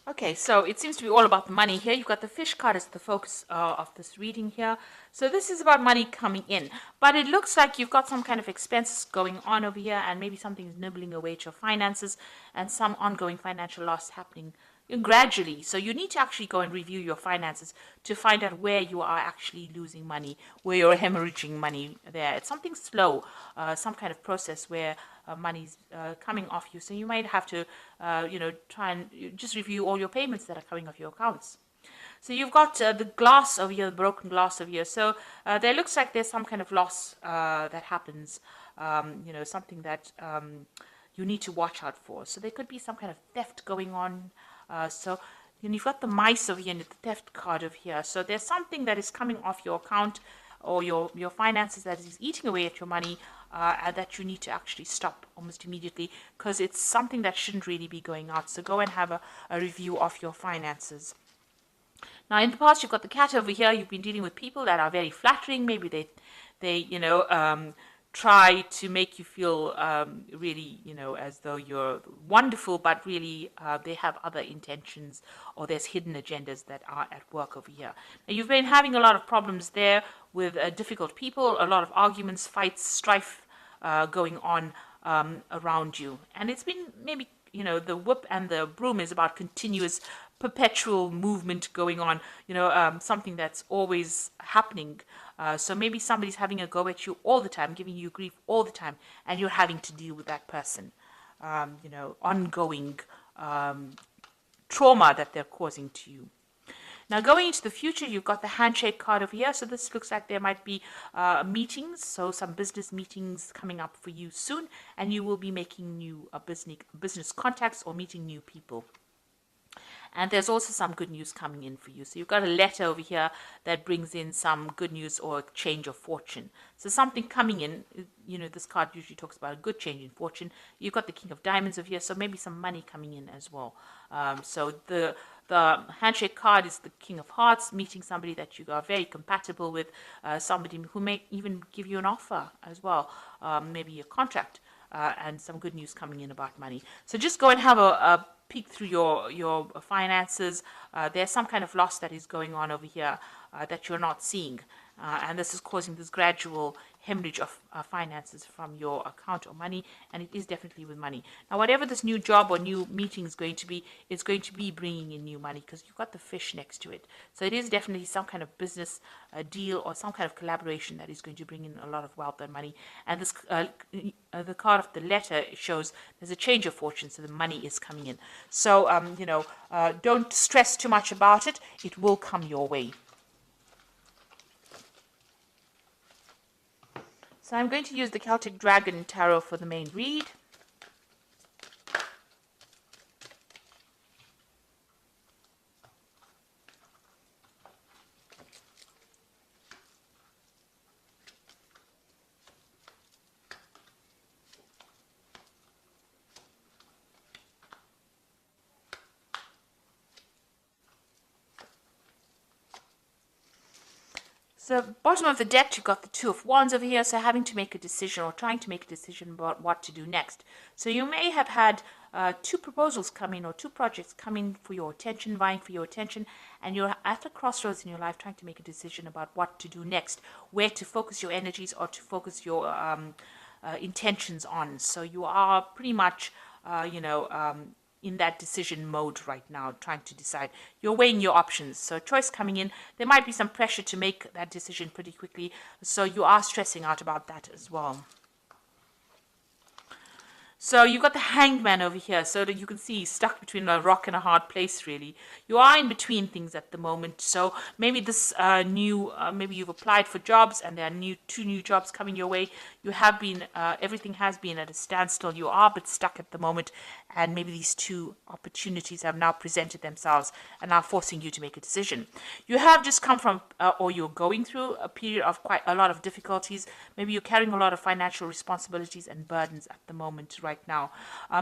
Okay, so it seems to be all about the money here. You've got the fish card as the focus of this reading here. So this is about money coming in. But it looks like you've got some kind of expenses going on over here, and maybe something's nibbling away at your finances, and some ongoing financial loss happening gradually. So you need to actually go and review your finances to find out where you are actually losing money, where you're hemorrhaging money there. It's something slow, some kind of process where money's coming off you. So you might have to, try and just review all your payments that are coming off your accounts. So you've got the glass over here, the broken glass over here. So there looks like there's some kind of loss that happens, something that you need to watch out for. So there could be some kind of theft going on. So you've got the mice over here and the theft card over here. So there's something that is coming off your account or your finances that is eating away at your money and that you need to actually stop almost immediately because it's something that shouldn't really be going out. So go and have a review of your finances. Now, in the past, you've got the cat over here. You've been dealing with people that are very flattering. Maybe they try to make you feel really, as though you're wonderful, but really they have other intentions or there's hidden agendas that are at work over here. Now, you've been having a lot of problems there with difficult people, a lot of arguments, fights, strife going on around you. And it's been maybe, the whip and the broom is about continuous perpetual movement going on, something that's always happening. So maybe somebody's having a go at you all the time, giving you grief all the time, and you're having to deal with that person. Ongoing trauma that they're causing to you. Now, going into the future, you've got the handshake card over here. So this looks like there might be meetings, so some business meetings coming up for you soon, and you will be making new business contacts or meeting new people. And there's also some good news coming in for you. So you've got a letter over here that brings in some good news or a change of fortune. So something coming in, this card usually talks about a good change in fortune. You've got the King of Diamonds over here, so maybe some money coming in as well. So the handshake card is the King of Hearts, meeting somebody that you are very compatible with, somebody who may even give you an offer as well, maybe a contract, and some good news coming in about money. So just go and have a peek through your finances. There's some kind of loss that is going on over here that you're not seeing. And this is causing this gradual hemorrhage of finances from your account or money, and it is definitely with money. Now, whatever this new job or new meeting is going to be, it's going to be bringing in new money because you've got the fish next to it. So it is definitely some kind of business deal or some kind of collaboration that is going to bring in a lot of wealth and money. And this the card of the letter shows there's a change of fortune, so the money is coming in. So, don't stress too much about it. It will come your way. So I'm going to use the Celtic Dragon Tarot for the main read. So bottom of the deck, you've got the Two of Wands over here, so having to make a decision or trying to make a decision about what to do next. So you may have had two proposals come in or two projects come in for your attention, vying for your attention, and you're at a crossroads in your life trying to make a decision about what to do next, where to focus your energies or to focus your intentions on. So you are pretty much, in that decision mode right now, trying to decide. You're weighing your options. So choice coming in. There might be some pressure to make that decision pretty quickly. So you are stressing out about that as well. So you've got the Hanged Man over here, so that you can see stuck between a rock and a hard place, really. You are in between things at the moment. So maybe this maybe you've applied for jobs and there are two new jobs coming your way. You have been, everything has been at a standstill. You are a bit stuck at the moment. And maybe these two opportunities have now presented themselves and are forcing you to make a decision. You have just come from, or you're going through a period of quite a lot of difficulties. Maybe you're carrying a lot of financial responsibilities and burdens at the moment right now.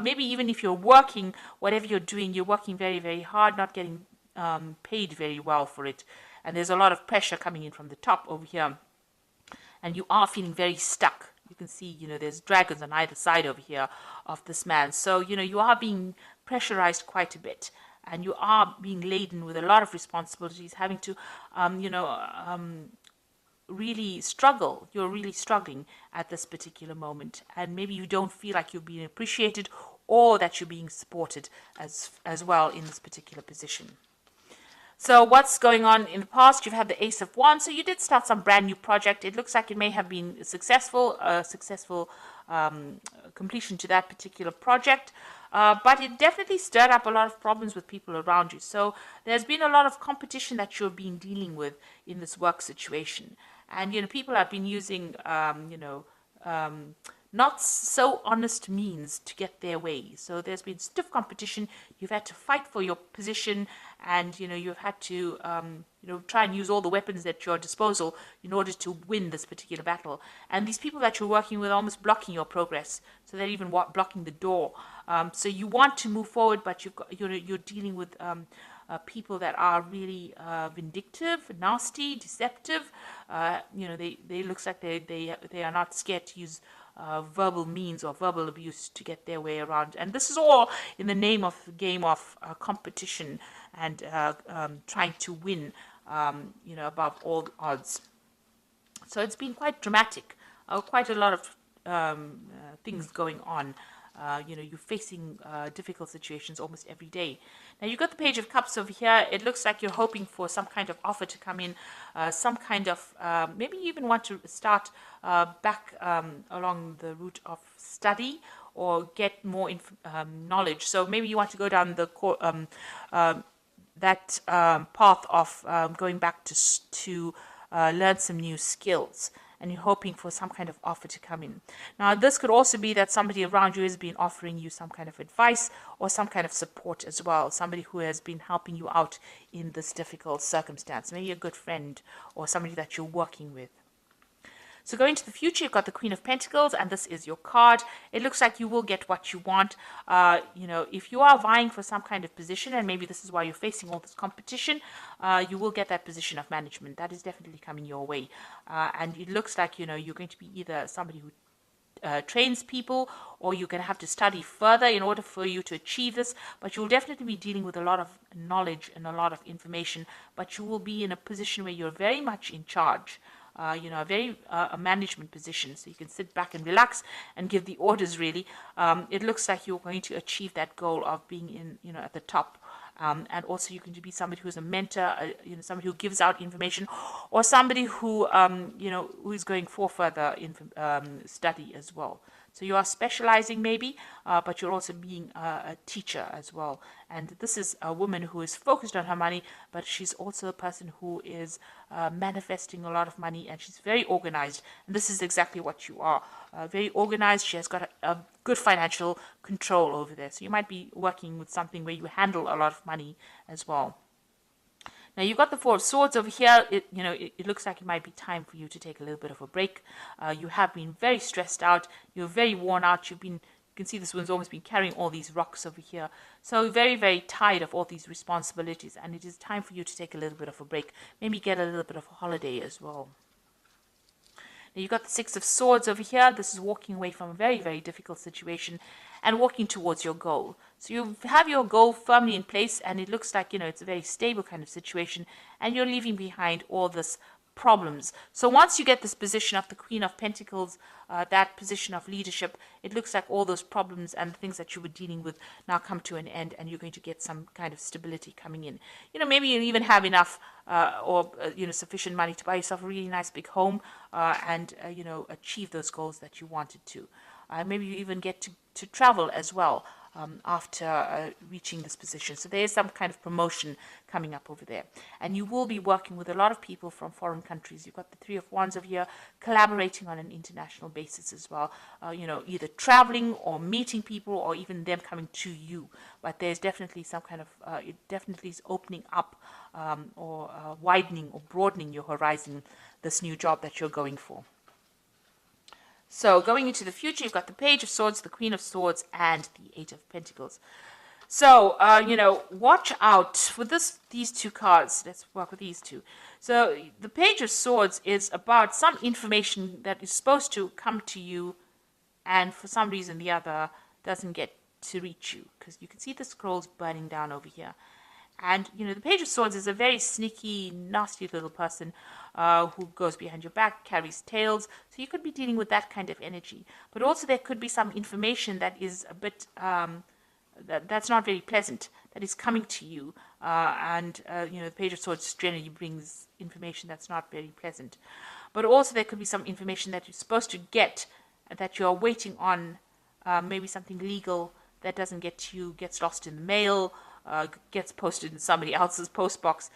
Maybe even if you're working, whatever you're doing, you're working very, very hard, not getting paid very well for it. And there's a lot of pressure coming in from the top over here. And you are feeling very stuck. You can see, there's dragons on either side over here of this man. So, you are being pressurized quite a bit. and you are being laden with a lot of responsibilities, having to, really struggle. You're really struggling at this particular moment, and maybe you don't feel like you're being appreciated or that you're being supported as well in this particular position. So what's going on in the past? You've had the Ace of Wands. So you did start some brand new project. It looks like it may have been successful, completion to that particular project. But it definitely stirred up a lot of problems with people around you. So there's been a lot of competition that you've been dealing with in this work situation. And, people have been using, not so honest means to get their way. So there's been stiff competition. You've had to fight for your position, and you've had to try and use all the weapons at your disposal in order to win this particular battle. And these people that you're working with are almost blocking your progress, so they're even blocking the door. So you want to move forward, but you're dealing with people that are really vindictive, nasty, deceptive. They looks like they are not scared to use verbal means or verbal abuse to get their way around. And this is all in the name of the game of competition and trying to win, above all odds. So it's been quite dramatic, quite a lot of things going on. You're facing difficult situations almost every day. Now you've got the Page of Cups over here. It looks like you're hoping for some kind of offer to come in, some kind of, maybe you even want to start back along the route of study or get more knowledge. So maybe you want to go down the path of going back to learn some new skills, and you're hoping for some kind of offer to come in. Now, this could also be that somebody around you has been offering you some kind of advice or some kind of support as well. Somebody who has been helping you out in this difficult circumstance. Maybe a good friend or somebody that you're working with. So going to the future, you've got the Queen of Pentacles, and this is your card. It looks like you will get what you want. If you are vying for some kind of position, and maybe this is why you're facing all this competition, you will get that position of management. That is definitely coming your way. And it looks like, you're going to be either somebody who trains people, or you're going to have to study further in order for you to achieve this. But you'll definitely be dealing with a lot of knowledge and a lot of information. But you will be in a position where you're very much in charge. A management position, so you can sit back and relax and give the orders. Really, it looks like you're going to achieve that goal of being in, at the top. And also you can be somebody who's a mentor, somebody who gives out information, or somebody who, who is going for further study as well. So you are specializing maybe, but you're also being a teacher as well. And this is a woman who is focused on her money, but she's also a person who is manifesting a lot of money, and she's very organized. And this is exactly what you are. Very organized. She has got a good financial control over there. So you might be working with something where you handle a lot of money as well. Now you've got the Four of Swords over here. It looks like it might be time for you to take a little bit of a break. You have been very stressed out. You're very worn out. You can see this one's almost been carrying all these rocks over here. So very, very tired of all these responsibilities, and it is time for you to take a little bit of a break. Maybe get a little bit of a holiday as well. Now you've got the Six of Swords over here. This is walking away from a very, very difficult situation and walking towards your goal. So you have your goal firmly in place, and it looks like, it's a very stable kind of situation, and you're leaving behind all this problems. So once you get this position of the Queen of Pentacles, that position of leadership, it looks like all those problems and the things that you were dealing with now come to an end, and you're going to get some kind of stability coming in. Maybe you even have enough or sufficient money to buy yourself a really nice big home and achieve those goals that you wanted to. Maybe you even get to travel as well after reaching this position. So there is some kind of promotion coming up over there. And you will be working with a lot of people from foreign countries. You've got the Three of Wands over here, collaborating on an international basis as well. Either traveling or meeting people, or even them coming to you. But there's definitely some kind of, it definitely is opening up or widening or broadening your horizon, this new job that you're going for. So going into the future, you've got the Page of Swords, the Queen of Swords, and the Eight of Pentacles. So, watch out for these two cards. Let's work with these two. So the Page of Swords is about some information that is supposed to come to you, and for some reason or the other doesn't get to reach you, because you can see the scrolls burning down over here. And, the Page of Swords is a very sneaky, nasty little person who goes behind your back, carries tales. So you could be dealing with that kind of energy. But also there could be some information that is a bit, that's not very pleasant, that is coming to you. The Page of Swords generally brings information that's not very pleasant. But also there could be some information that you're supposed to get, that you're waiting on, maybe something legal that doesn't get to you, gets lost in the mail, gets posted in somebody else's post box.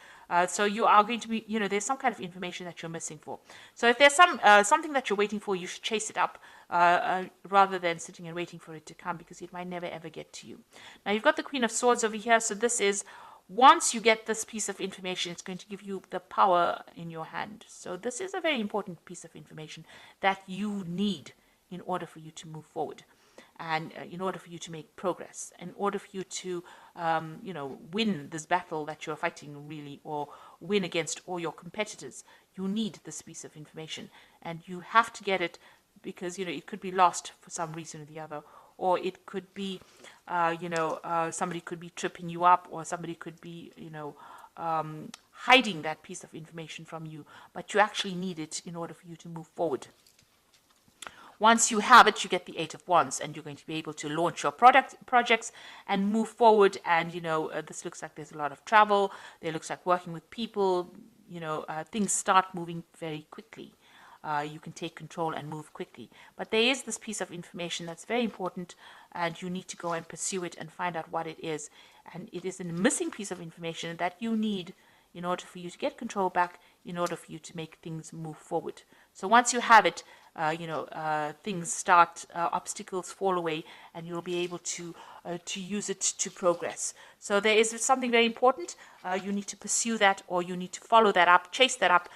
So you are going to be, there's some kind of information that you're missing for. So if there's something that you're waiting for, you should chase it up rather than sitting and waiting for it to come, because it might never ever get to you. Now you've got the Queen of Swords over here. So this is, once you get this piece of information, it's going to give you the power in your hand. So this is a very important piece of information that you need in order for you to move forward. And in order for you to make progress, in order for you to, win this battle that you're fighting, really, or win against all your competitors, you need this piece of information. And you have to get it, because, it could be lost for some reason or the other. Or it could be, somebody could be tripping you up, or somebody could be, hiding that piece of information from you. But you actually need it in order for you to move forward. Once you have it, you get the Eight of Wands, and you're going to be able to launch your projects and move forward. And, this looks like there's a lot of travel. There looks like working with people. Things start moving very quickly. You can take control and move quickly. But there is this piece of information that's very important, and you need to go and pursue it and find out what it is. And it is a missing piece of information that you need in order for you to get control back, in order for you to make things move forward. So once you have it, things start, obstacles fall away, and you'll be able to use it to progress. So there is something very important. You need to pursue that, or you need to follow that up, chase that up,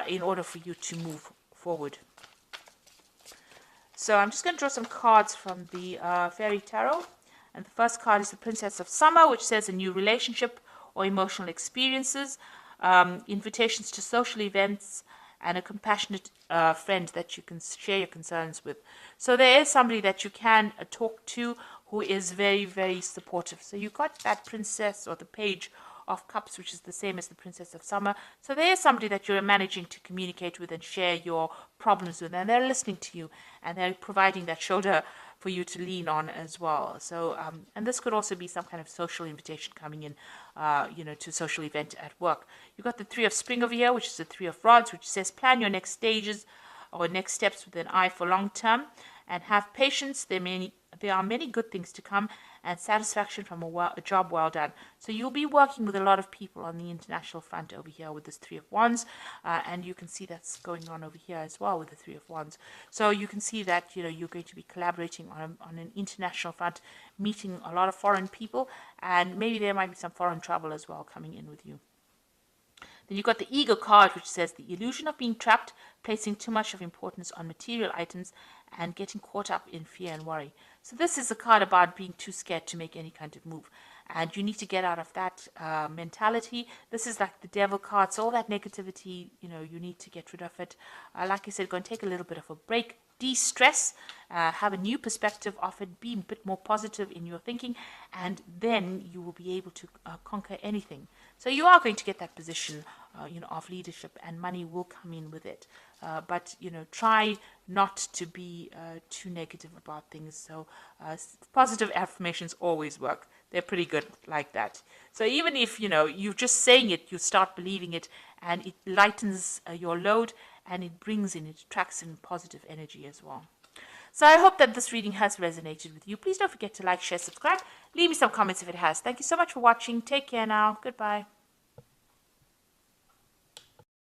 in order for you to move forward. So I'm just going to draw some cards from the Fairy Tarot. And the first card is the Princess of Summer, which says a new relationship or emotional experiences, invitations to social events, and a compassionate friend that you can share your concerns with. So there is somebody that you can talk to who is very, very supportive. So you got that Princess, or the Page of Cups, which is the same as the Princess of Summer. So there is somebody that you're managing to communicate with and share your problems with, and they're listening to you, and they're providing that shoulder for you to lean on as well. So, and this could also be some kind of social invitation coming in, to a social event at work. You've got the Three of Spring over here, which is the Three of Rods, which says plan your next stages or next steps with an eye for long term, and have patience. There are many good things to come, and satisfaction from a job well done. So you'll be working with a lot of people on the international front over here with this Three of Wands, and you can see that's going on over here as well with the Three of Wands. So you can see that you're going to be collaborating on an international front, meeting a lot of foreign people, and maybe there might be some foreign travel as well coming in with you. Then you've got the Ego card, which says the illusion of being trapped, placing too much of importance on material items, and getting caught up in fear and worry. So this is a card about being too scared to make any kind of move. And you need to get out of that mentality. This is like the Devil card. So all that negativity, you need to get rid of it. Like I said, go and take a little bit of a break. De-stress, have a new perspective of it, be a bit more positive in your thinking, and then you will be able to conquer anything. So you are going to get that position, of leadership, and money will come in with it. But try not to be too negative about things. So positive affirmations always work. They're pretty good like that. So even if you're just saying it, you start believing it, and it lightens your load, and it attracts in positive energy as well. So I hope that this reading has resonated with you. Please don't forget to like, share, subscribe. Leave me some comments if it has. Thank you so much for watching. Take care now. Goodbye.